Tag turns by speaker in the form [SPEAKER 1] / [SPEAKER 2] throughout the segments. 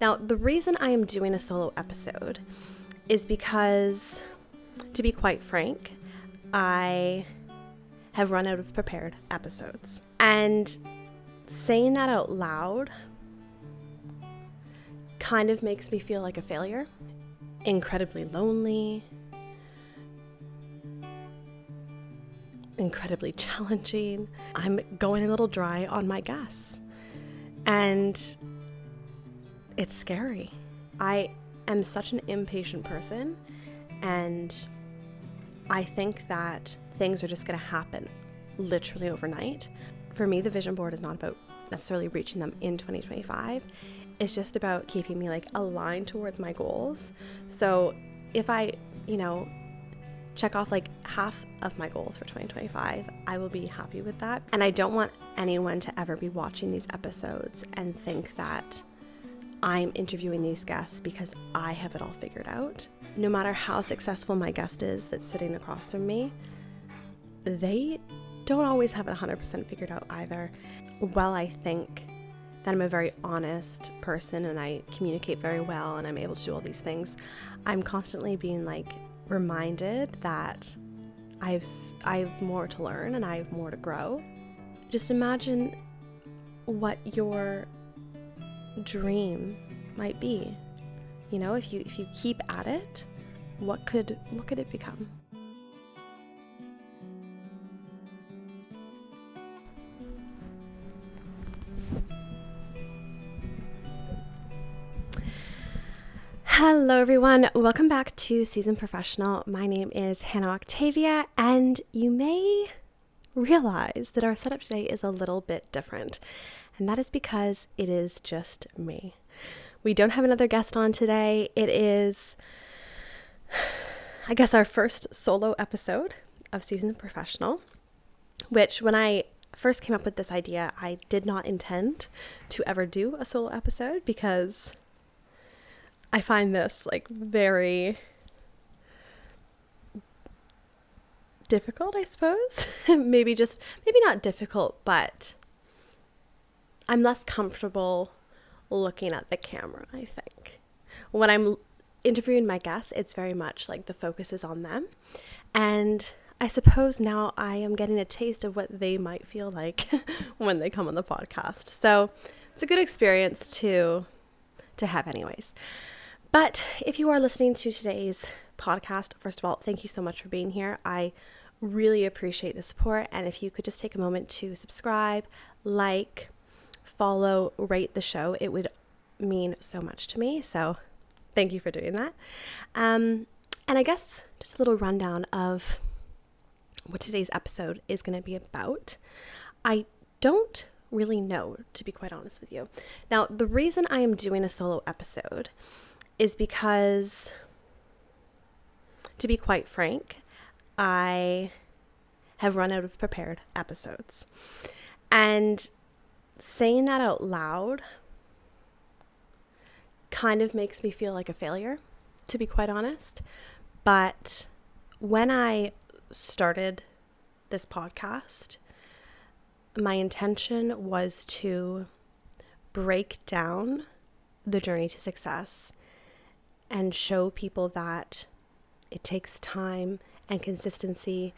[SPEAKER 1] Now, the reason I am doing a solo episode is because, to be quite frank, I have run out of prepared episodes. And saying that out loud kind of makes me feel like a failure, incredibly lonely, incredibly challenging. I'm going a little dry on my gas, and it's scary. I am such an impatient person, and I think that things are just going to happen literally overnight. For me, the vision board is not about necessarily reaching them in 2025. It's just about keeping me aligned towards my goals. So if I, check off half of my goals for 2025, I will be happy with that. And I don't want anyone to ever be watching these episodes and think that I'm interviewing these guests because I have it all figured out. No matter how successful my guest is that's sitting across from me, they don't always have it 100% figured out either. While I think that I'm a very honest person and I communicate very well and I'm able to do all these things, I'm constantly being reminded that I have more to learn and I have more to grow. Just imagine what your dream might be. If you keep at it, what could it become? Hello everyone, welcome back to Seasoned Professional. My name is Hannah Octavia, and you may realize that our setup today is a little bit different, and that is because it is just me. We don't have another guest on today. It is, I guess, our first solo episode of Seasoned Professional, which when I first came up with this idea, I did not intend to ever do a solo episode because I find this very difficult, I suppose. maybe not difficult, but I'm less comfortable looking at the camera, I think. When I'm interviewing my guests, it's very much the focus is on them. And I suppose now I am getting a taste of what they might feel like when they come on the podcast. So it's a good experience to have anyways. But if you are listening to today's podcast, first of all, thank you so much for being here. I really appreciate the support. And if you could just take a moment to subscribe, follow, rate the show, it would mean so much to me. So thank you for doing that. And I guess just a little rundown of what today's episode is going to be about. I don't really know, to be quite honest with you. Now, the reason I am doing a solo episode is because, to be quite frank, I have run out of prepared episodes. And saying that out loud kind of makes me feel like a failure, to be quite honest. But when I started this podcast, my intention was to break down the journey to success and show people that it takes time and consistency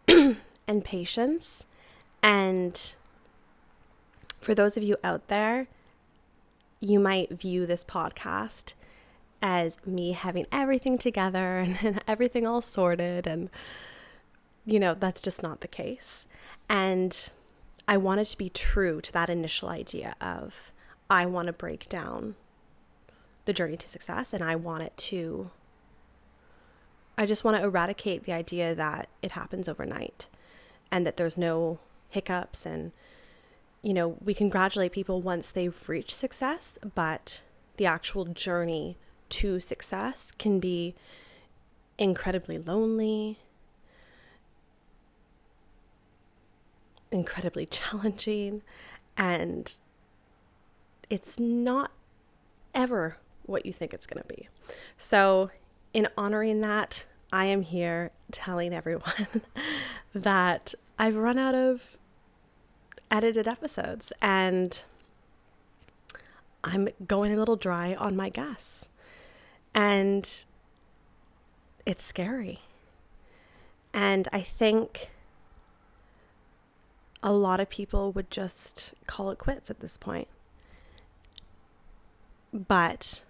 [SPEAKER 1] and patience. And for those of you out there, you might view this podcast as me having everything together and everything all sorted, and that's just not the case. And I wanted to be true to that initial idea of I want to break down the journey to success, and I just want to eradicate the idea that it happens overnight and that there's no hiccups, and we congratulate people once they've reached success, but the actual journey to success can be incredibly lonely, incredibly challenging, and it's not ever what you think it's going to be. So in honoring that, I am here telling everyone that I've run out of edited episodes, and I'm going a little dry on my gas. And it's scary. And I think a lot of people would just call it quits at this point. But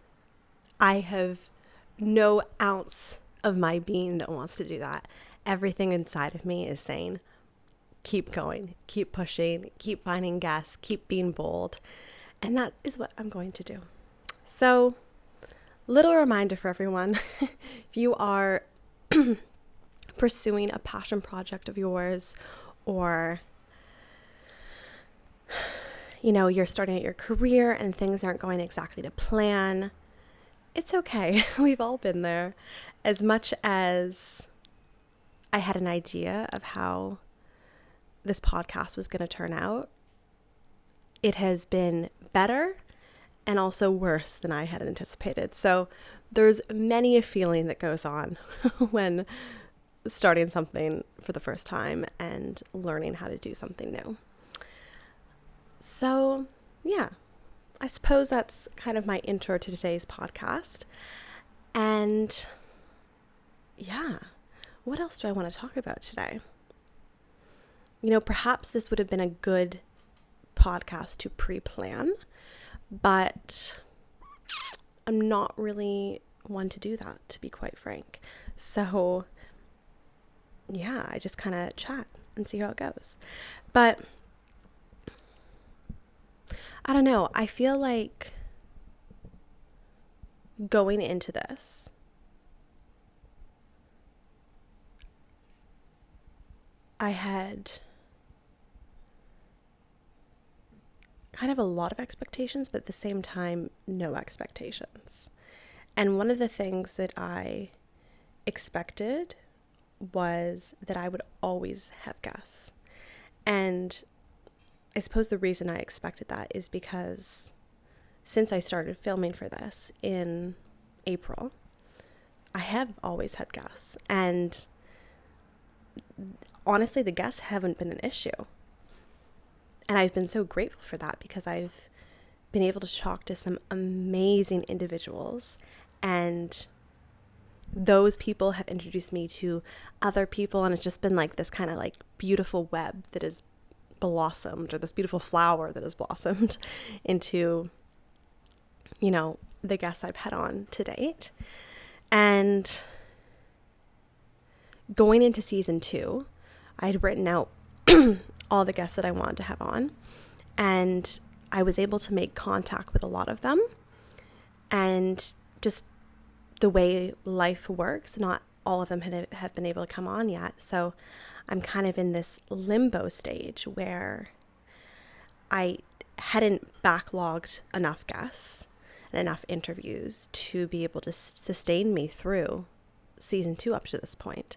[SPEAKER 1] I have no ounce of my being that wants to do that. Everything inside of me is saying, keep going, keep pushing, keep finding guests, keep being bold. And that is what I'm going to do. So, little reminder for everyone, if you are pursuing a passion project of yours, or you're starting out your career and things aren't going exactly to plan, it's okay. We've all been there. As much as I had an idea of how this podcast was going to turn out, it has been better and also worse than I had anticipated. So there's many a feeling that goes on when starting something for the first time and learning how to do something new. So yeah, I suppose that's kind of my intro to today's podcast. And yeah, what else do I want to talk about today? Perhaps this would have been a good podcast to pre-plan, but I'm not really one to do that, to be quite frank. So yeah, I just kind of chat and see how it goes. But I don't know. I feel like going into this, I had kind of a lot of expectations, but at the same time, no expectations. And one of the things that I expected was that I would always have guests. And I suppose the reason I expected that is because since I started filming for this in April, I have always had guests. And honestly, the guests haven't been an issue. And I've been so grateful for that because I've been able to talk to some amazing individuals, and those people have introduced me to other people, and it's just been like this kind of like beautiful web that has blossomed, or this beautiful flower that has blossomed into, the guests I've had on to date. And going into season 2, I had written out all the guests that I wanted to have on, and I was able to make contact with a lot of them. And just the way life works, not all of them have been able to come on yet. So I'm kind of in this limbo stage where I hadn't backlogged enough guests and enough interviews to be able to sustain me through season 2 up to this point.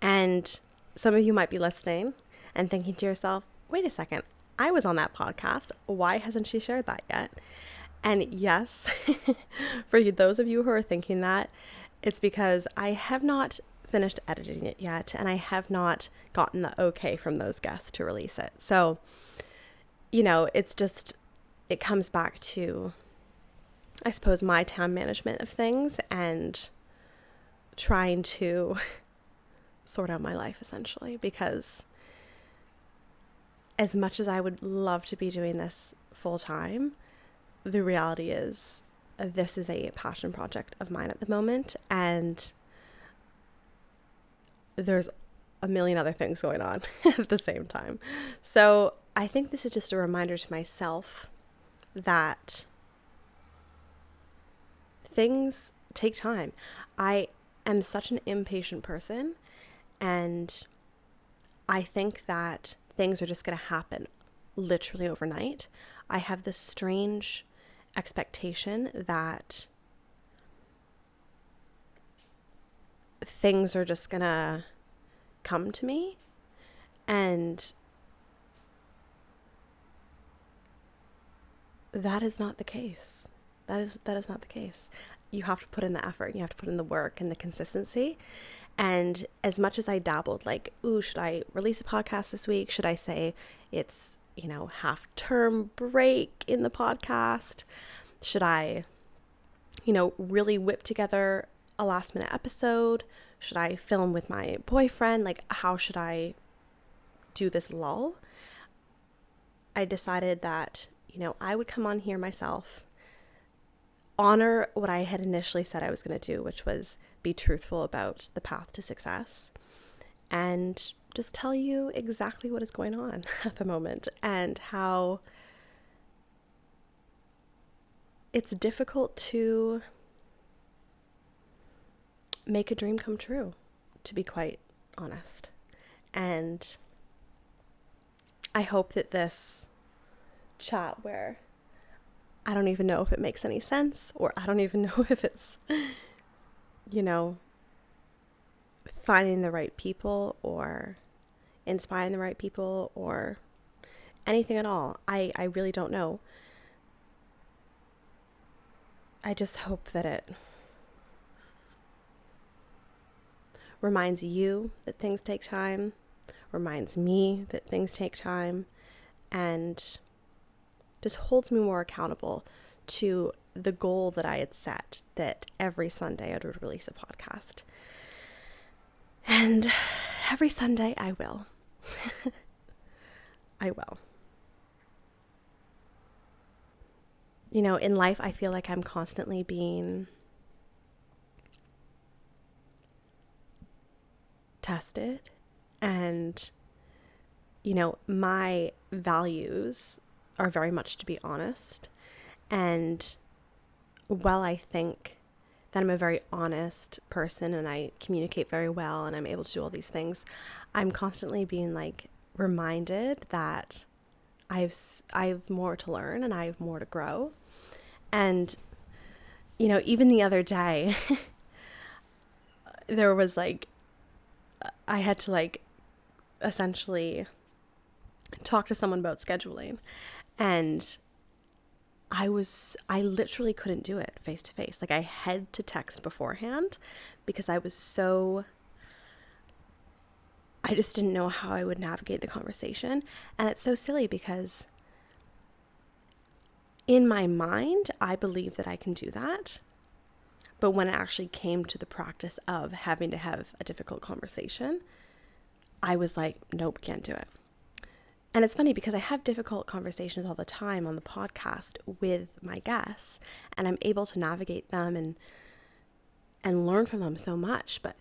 [SPEAKER 1] And some of you might be listening and thinking to yourself, wait a second, I was on that podcast. Why hasn't she shared that yet? And yes, for those of you who are thinking that, it's because I have not finished editing it yet, and I have not gotten the okay from those guests to release it. So, it comes back to, I suppose, my time management of things and trying to sort out my life, essentially, because as much as I would love to be doing this full time, the reality is this is a passion project of mine at the moment, and there's a million other things going on at the same time. So I think this is just a reminder to myself that things take time. I am such an impatient person, and I think that things are just going to happen literally overnight. I have this strange expectation that things are just going to come to me, and that is not the case. That is not the case. You have to put in the effort, you have to put in the work and the consistency. And as much as I dabbled, like, should I release a podcast this week? Should I say it's, half-term break in the podcast? Should I, really whip together a last minute episode? Should I film with my boyfriend? Like, how should I do this lull? I decided that, I would come on here myself, honor what I had initially said I was going to do, which was be truthful about the path to success, and just tell you exactly what is going on at the moment and how it's difficult to make a dream come true, to be quite honest. And I hope that this chat, where I don't even know if it makes any sense, or I don't even know if it's, finding the right people or inspiring the right people or anything at all. I really don't know. I just hope that it reminds you that things take time, reminds me that things take time, and just holds me more accountable to the goal that I had set, that every Sunday I would release a podcast. And every Sunday I will. I will. In life, I feel like I'm constantly being tested, and, my values are very much to be honest. And while I think that I'm a very honest person and I communicate very well and I'm able to do all these things, I'm constantly being reminded that I've more to learn and I have more to grow. And, even the other day, there was I had to essentially talk to someone about scheduling, and I literally couldn't do it face to face. I had to text beforehand because I just didn't know how I would navigate the conversation. And it's so silly because in my mind, I believe that I can do that. But when it actually came to the practice of having to have a difficult conversation, I was like, nope, can't do it. And it's funny because I have difficult conversations all the time on the podcast with my guests, and I'm able to navigate them and learn from them so much. But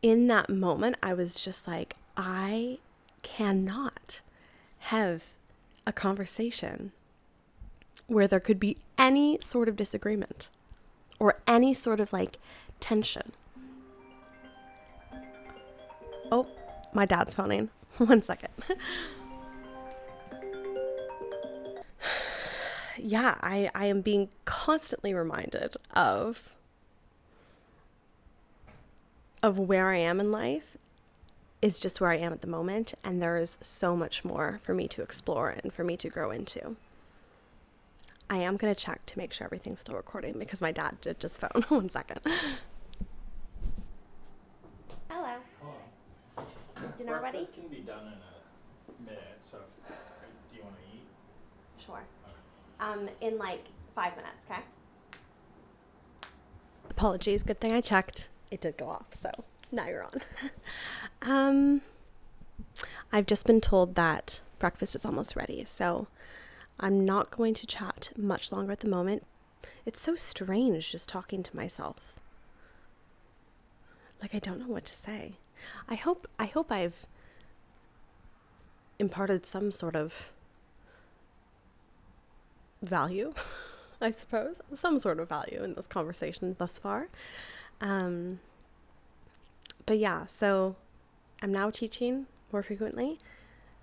[SPEAKER 1] in that moment, I was just like, I cannot have a conversation where there could be any sort of disagreement or any sort of tension. Oh, my dad's phoning. 1 second. Yeah, I am being constantly reminded of where I am in life is just where I am at the moment, and there is so much more for me to explore and for me to grow into. I am going to check to make sure everything's still recording because my dad did just phone. 1 second. Hello.
[SPEAKER 2] Hello.
[SPEAKER 1] Is dinner ready?
[SPEAKER 2] Breakfast can be done in a minute, so do you want to eat?
[SPEAKER 1] Sure. In 5 minutes, okay? Apologies, good thing I checked. It did go off, so now you're on. I've just been told that breakfast is almost ready, so I'm not going to chat much longer at the moment. It's so strange just talking to myself. I don't know what to say. I hope I've imparted some sort of value, I suppose, some sort of value in this conversation thus far. But yeah, so I'm now teaching more frequently,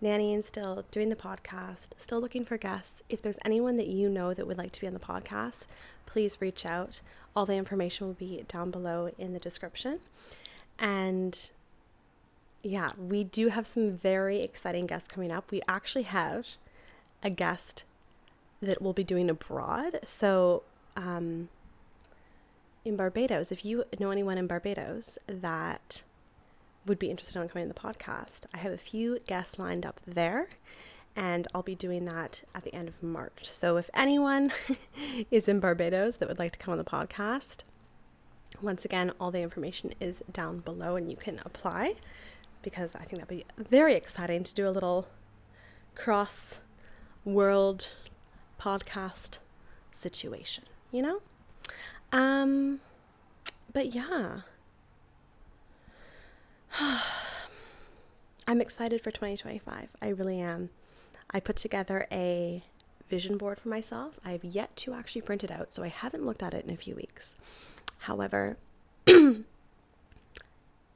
[SPEAKER 1] nannying still, doing the podcast, still looking for guests. If there's anyone that you know that would like to be on the podcast, please reach out. All the information will be down below in the description. And yeah, we do have some very exciting guests coming up. We actually have a guest that we'll be doing abroad. So in Barbados, if you know anyone in Barbados that would be interested in coming to the podcast, I have a few guests lined up there, and I'll be doing that at the end of March. So if anyone is in Barbados that would like to come on the podcast, once again, all the information is down below and you can apply, because I think that'd be very exciting to do a little cross-world podcast situation, you know? But yeah, I'm excited for 2025. I really am. I put together a vision board for myself. I have yet to actually print it out, so I haven't looked at it in a few weeks. However,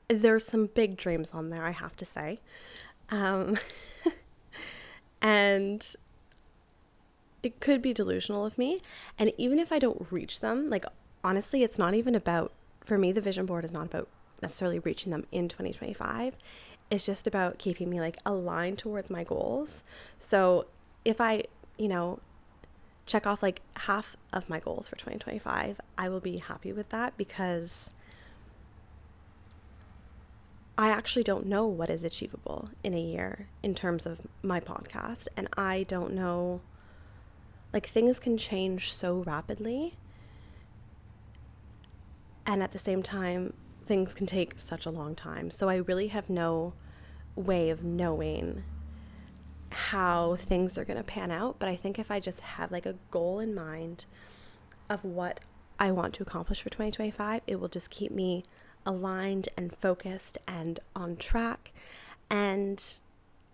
[SPEAKER 1] there's some big dreams on there, I have to say. And it could be delusional of me. And even if I don't reach them, like, honestly, it's not even about, for me, the vision board is not about necessarily reaching them in 2025. It's just about keeping me like aligned towards my goals. So if I, check off like half of my goals for 2025, I will be happy with that, because I actually don't know what is achievable in a year in terms of my podcast. And I don't know, like, things can change so rapidly. And at the same time, things can take such a long time. So I really have no way of knowing how things are going to pan out. But I think if I just have like a goal in mind of what I want to accomplish for 2025, it will just keep me aligned and focused and on track. And,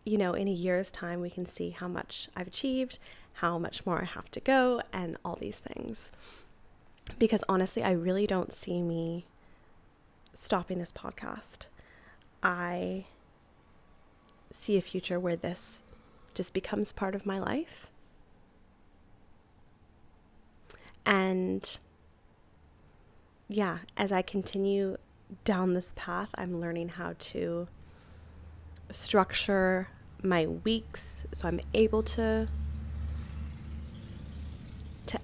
[SPEAKER 1] in a year's time, we can see how much I've achieved, how much more I have to go, and all these things. Because honestly, I really don't see me stopping this podcast. I see a future where this just becomes part of my life. And yeah, as I continue down this path, I'm learning how to structure my weeks so I'm able to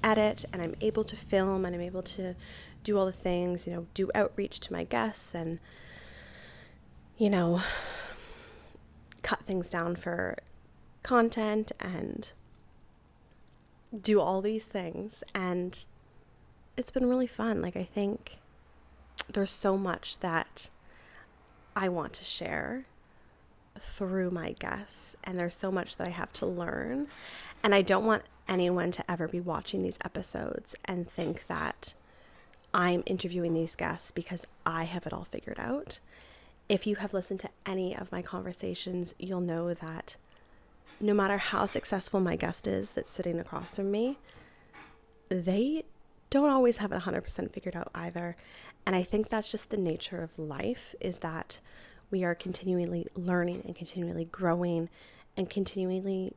[SPEAKER 1] edit, and I'm able to film, and I'm able to do all the things, do outreach to my guests, and cut things down for content and do all these things. And it's been really fun. Like, I think there's so much that I want to share through my guests, and there's so much that I have to learn. And I don't want anyone to ever be watching these episodes and think that I'm interviewing these guests because I have it all figured out. If you have listened to any of my conversations, you'll know that no matter how successful my guest is that's sitting across from me, they don't always have it 100% figured out either. And I think that's just the nature of life, is that we are continually learning and continually growing and continually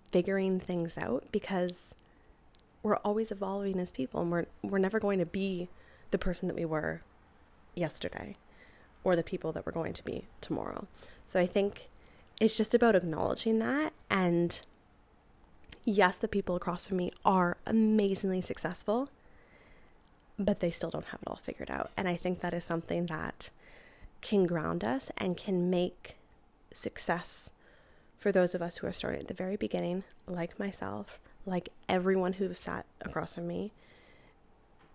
[SPEAKER 1] figuring things out, because we're always evolving as people, and we're never going to be the person that we were yesterday or the people that we're going to be tomorrow. So I think it's just about acknowledging that. And yes, the people across from me are amazingly successful, but they still don't have it all figured out. And I think that is something that can ground us and can make success for those of us who are starting at the very beginning, like myself, like everyone who's sat across from me.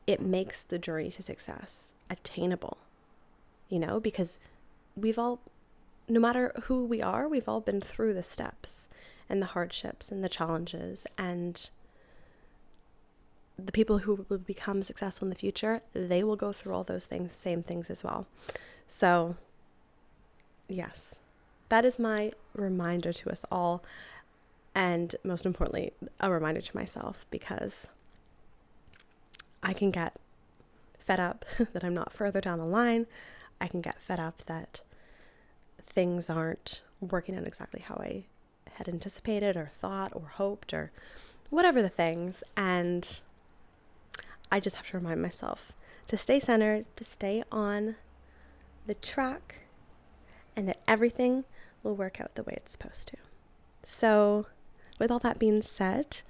[SPEAKER 1] It makes the journey to success attainable, because we've all, no matter who we are, we've all been through the steps and the hardships and the challenges. And the people who will become successful in the future, they will go through all those things, same things as well. So yes, that is my reminder to us all. And most importantly, a reminder to myself, because I can get fed up that I'm not further down the line. I can get fed up that things aren't working out exactly how I had anticipated or thought or hoped or whatever the things. And I just have to remind myself to stay centered, to stay on the track, and that everything will work out the way it's supposed to. So with all that being said,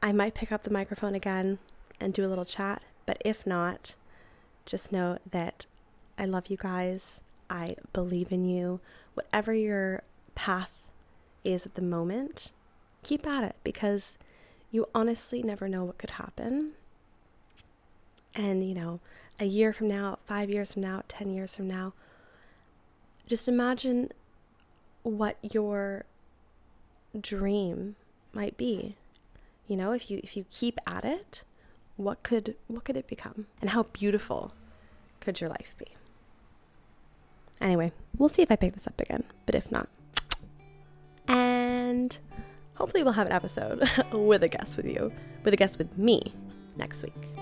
[SPEAKER 1] I might pick up the microphone again and do a little chat. But if not, just know that I love you guys. I believe in you. Whatever your path is at the moment, keep at it, because you honestly never know what could happen. And, a year from now, 5 years from now, 10 years from now, just imagine what your dream might be. If you keep at it, what could it become? And how beautiful could your life be? Anyway, we'll see if I pick this up again, but if not. And hopefully we'll have an episode with a guest with me next week.